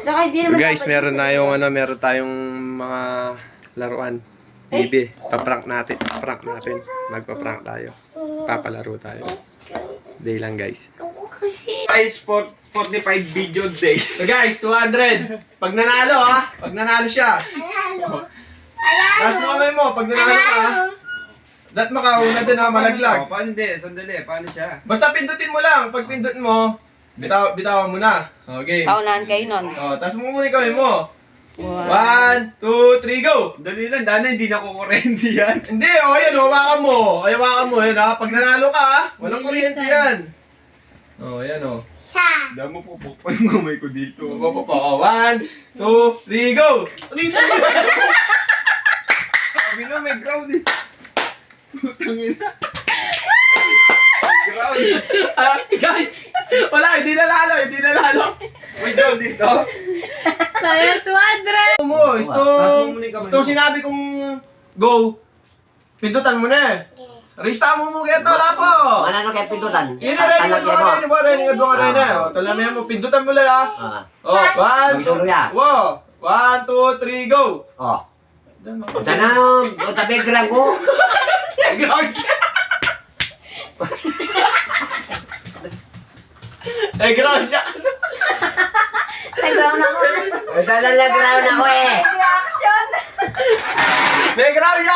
Saka hindi naman Guys, meron tayong mga laruan. Bibi, paprank natin. Magpa-prank tayo. Papalaro tayo. Day lang, guys. Guys, 45 video days. So guys, 200. Pag nanalo ha. Pag nanalo siya. Taas mo kamay mo. Pag nanalo ka ha. Dat makauna din ha, malaglag. Paano hindi? Sandali, paano siya? Basta pindutin mo lang. Pag pindut mo, bitawan mo na. Okay. Paunahan kayo nun. Taas mo muna yung kamay mo. 1, 2, 3, go! Dali lang, dana hindi na kukurente yan. Hindi, yan, hawakan mo. Hawakan mo, yan ha. Pag nanalo ka ha, walang kuryente yan. Yan o. Damo po pukpal yung kamay ko dito. 1, 2, 3, go! Sabi na, may ground eh. Putangin na. Ground. Guys, wala, hindi nanalo. May ground dito. Sayang 200! Mo, Taas mo muna yung kamay mo. sinabi kong go, pindutan mo na. Resta mo mo kaya tala po. Manano kaya pindutan? Yun na rin, nga doon ka na. Talamin mo, pindutan mo lang ha. Magsuro ya. 1, 2, 3, go! Dana, tabi lang ko. Ground siya. Nag-round ako. Dalalag-round ako eh. Reaction! May ground.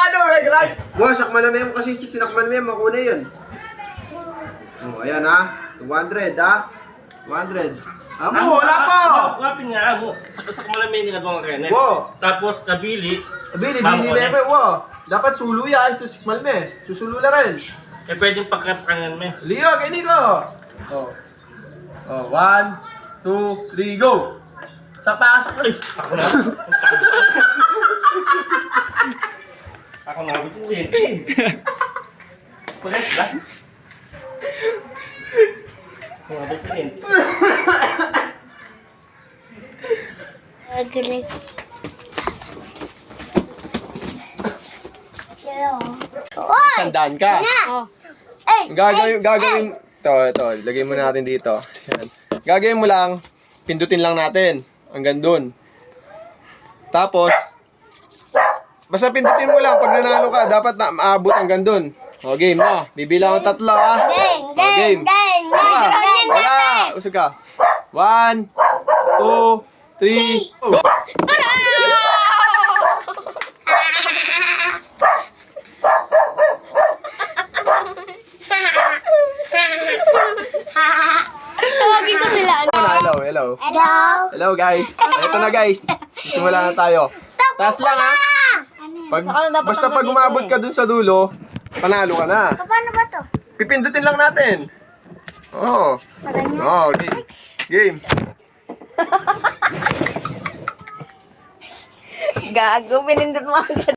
Wow, sakman na mo kasi sinakman mo, makuna yun. Ayan ha. 200 ha. 200. Amo, wala po. Kapin nga ako. Sa malamin nga doon kayo. Wow. Tapos kabili. Bili, wow. Dapat sulu yan, susikmal me. Susulu na rin. Eh pwedeng pagkapangan mo. Leo, kay Nico. 1, 2, 3, go. Sakta. Ako na. Ako na gusto ko yun. Pares lang. Ako na gusto yun. Galing. Tandaan ka. Gagawin. Ito. Lagay mo natin dito. Yan. Gagawin mo lang, pindutin lang natin. Hanggang dun. Tapos, basta pindutin mo lang. Pag nanalo ka, dapat na maabot hanggang dun. O, game na. Bibilang ang 3 ha. Game. Wala. Usog ka. 1, 2, 3, go! Tawagin ko sila. Hello. Hello guys. Ito na guys. Simula na tayo. Taas lang ha. Basta pag umabot ka dun sa dulo, panalo ka na. Paano ba to? Pipindutin lang natin. Okay. Game. Gago, pinindot mo agad.